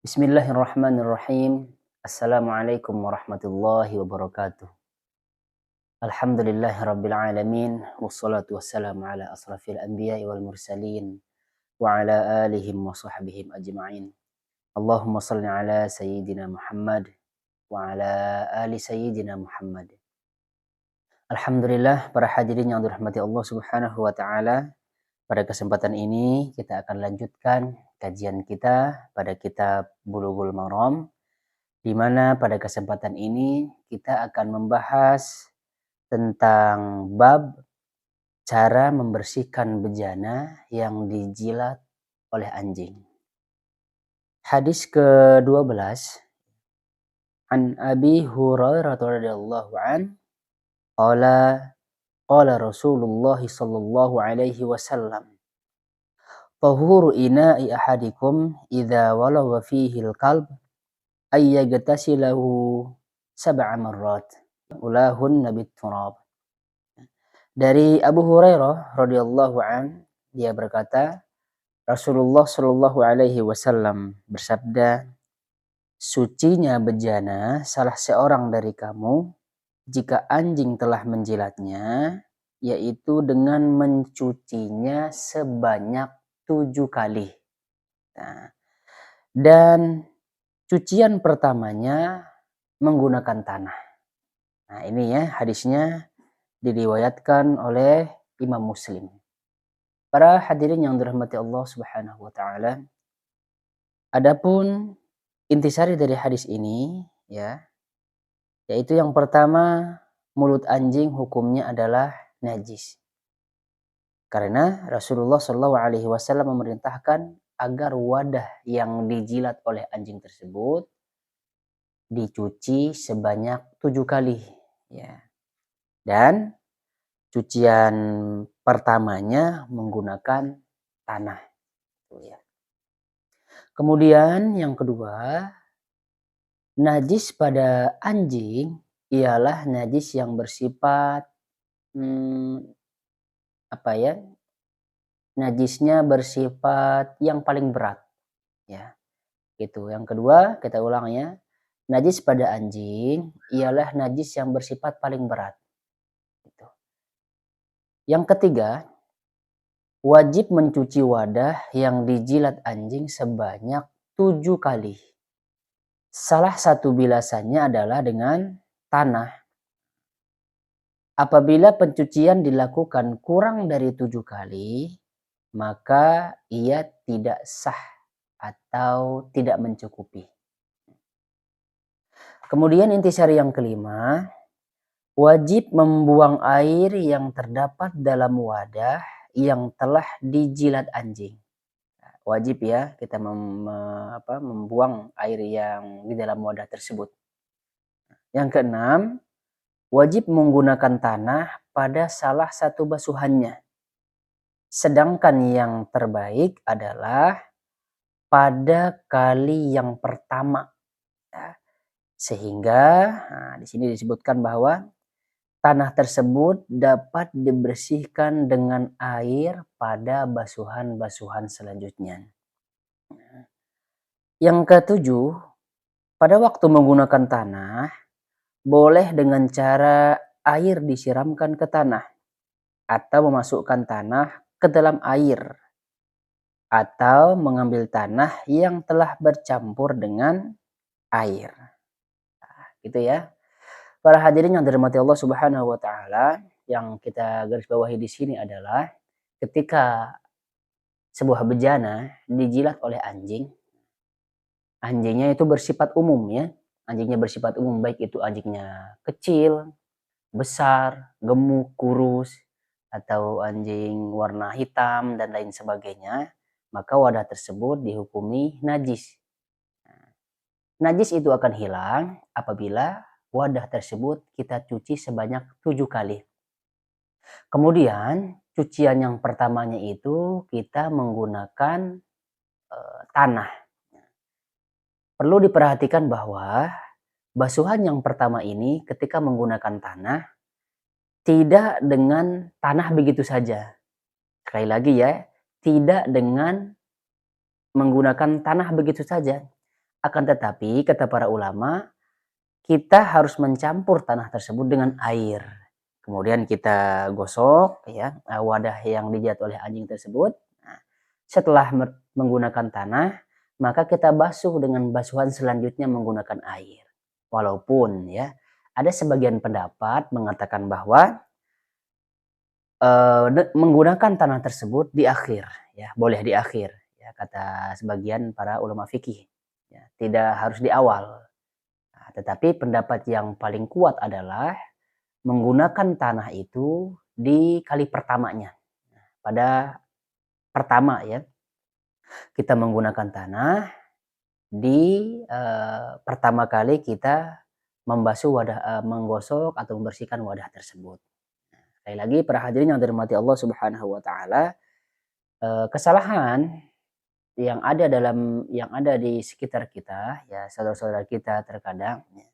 Bismillahirrahmanirrahim. Assalamualaikum warahmatullahi wabarakatuh. Alhamdulillahirabbil alamin wassalatu wassalamu ala asrafil anbiya'i wal mursalin wa ala alihim wa sahbihim ajma'in. Allahumma shalli ala sayyidina Muhammad wa ala ali sayyidina Muhammad. Alhamdulillah, para hadirin yang dirahmati Allah Subhanahu wa taala. Pada kesempatan ini kita akan lanjutkan kajian kita pada kitab Bulughul Maram, di mana pada kesempatan ini kita akan membahas tentang bab cara membersihkan bejana yang dijilat oleh anjing. Hadis ke-12, An Abi Hurairah radhiyallahu an qala qala Rasulullah sallallahu alaihi wasallam, tahuru ina'i ahadikum idza walagha fihi al-kalb ay yagtasilahu sab'a marrat ulahun nabit turab. Dari Abu Hurairah radhiyallahu an, dia berkata, Rasulullah shallallahu alaihi wasallam bersabda, sucinya bejana salah seorang dari kamu jika anjing telah menjilatnya, yaitu dengan mencucinya sebanyak 7 kali. Nah, dan cucian pertamanya menggunakan tanah. Nah, ini ya hadisnya diriwayatkan oleh Imam Muslim. Para hadirin yang dirahmati Allah Subhanahu wa taala, adapun intisari dari hadis ini ya, yaitu yang pertama, mulut anjing hukumnya adalah najis. Karena Rasulullah Shallallahu alaihi wasallam memerintahkan agar wadah yang dijilat oleh anjing tersebut dicuci sebanyak 7 kali ya. Dan cucian pertamanya menggunakan tanah ya. Kemudian yang kedua, najis pada anjing ialah najis yang bersifat najisnya bersifat yang paling berat ya. Gitu. Yang kedua, kita ulang ya. Najis pada anjing ialah najis yang bersifat paling berat. Gitu. Yang ketiga, wajib mencuci wadah yang dijilat anjing sebanyak 7 kali. Salah satu bilasannya adalah dengan tanah. Apabila pencucian dilakukan kurang dari 7 kali, maka ia tidak sah atau tidak mencukupi. Kemudian intisari yang kelima, wajib membuang air yang terdapat dalam wadah yang telah dijilat anjing. Wajib ya kita membuang air yang di dalam wadah tersebut. Yang keenam, wajib menggunakan tanah pada salah satu basuhannya. Sedangkan yang terbaik adalah pada kali yang pertama. Ya. Sehingga di sini disebutkan bahwa tanah tersebut dapat dibersihkan dengan air pada basuhan-basuhan selanjutnya. Yang ketujuh, pada waktu menggunakan tanah, boleh dengan cara air disiramkan ke tanah atau memasukkan tanah ke dalam air atau mengambil tanah yang telah bercampur dengan air. Nah, gitu ya. Para hadirin yang dirahmati Allah Subhanahu wa taala, yang kita garis bawahi di sini adalah ketika sebuah bejana dijilat oleh anjing, anjingnya itu bersifat umum ya. Anjingnya bersifat umum, baik itu anjingnya kecil, besar, gemuk, kurus, atau anjing warna hitam dan lain sebagainya, maka wadah tersebut dihukumi najis. Najis itu akan hilang apabila wadah tersebut kita cuci sebanyak 7 kali. Kemudian cucian yang pertamanya itu kita menggunakan tanah. Perlu diperhatikan bahwa basuhan yang pertama ini ketika menggunakan tanah, tidak dengan tanah begitu saja. Sekali lagi ya, tidak dengan menggunakan tanah begitu saja. Akan tetapi kata para ulama, kita harus mencampur tanah tersebut dengan air. Kemudian kita gosok ya, wadah yang dijilat oleh anjing tersebut. Nah, setelah menggunakan tanah, maka kita basuh dengan basuhan selanjutnya menggunakan air. Walaupun ya, ada sebagian pendapat mengatakan bahwa menggunakan tanah tersebut di akhir, ya, boleh di akhir, ya, kata sebagian para ulama fikih, ya, tidak harus di awal. Nah, tetapi pendapat yang paling kuat adalah menggunakan tanah itu di kali pertamanya. Pada pertama ya, kita menggunakan tanah di pertama kali kita membasuh wadah, menggosok atau membersihkan wadah tersebut. Sekali lagi para hadirin yang dirahmati Allah Subhanahu wa taala, kesalahan yang ada di sekitar kita ya, saudara-saudara kita terkadang ya,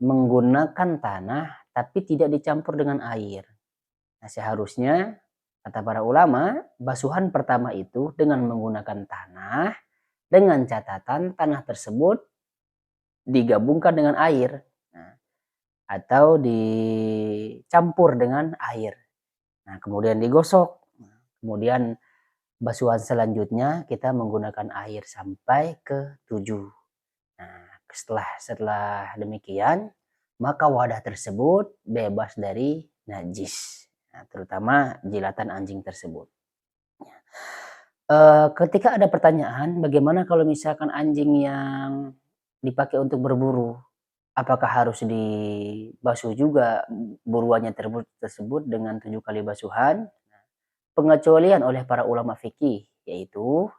menggunakan tanah tapi tidak dicampur dengan air. Nah, seharusnya kata para ulama, basuhan pertama itu dengan menggunakan tanah dengan catatan tanah tersebut digabungkan dengan air. Nah, atau dicampur dengan air. Nah, kemudian digosok. Nah, kemudian basuhan selanjutnya kita menggunakan air sampai ke 7. Nah, setelah demikian, maka wadah tersebut bebas dari najis. Nah, terutama jilatan anjing tersebut. Ketika ada pertanyaan, bagaimana kalau misalkan anjing yang dipakai untuk berburu, apakah harus dibasuh juga buruannya tersebut dengan 7 kali basuhan? Pengecualian oleh para ulama fikih, yaitu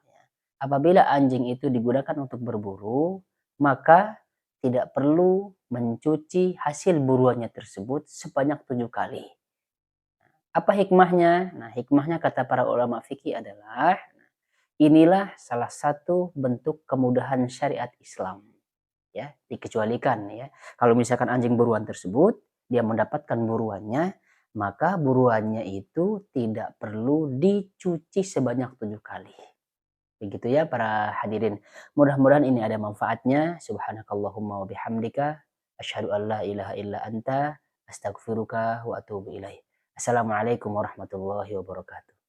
apabila anjing itu digunakan untuk berburu, maka tidak perlu mencuci hasil buruannya tersebut sebanyak 7 kali. Apa hikmahnya? Nah, hikmahnya kata para ulama fikih adalah inilah salah satu bentuk kemudahan syariat Islam. Ya, dikecualikan ya. Kalau misalkan anjing buruan tersebut, dia mendapatkan buruannya, maka buruannya itu tidak perlu dicuci sebanyak 7 kali. Begitu ya para hadirin. Mudah-mudahan ini ada manfaatnya. Subhanakallahumma wa bihamdika asyhadu an la ilaha illa anta astaghfiruka wa atubu ilaik. Assalamualaikum warahmatullahi wabarakatuh.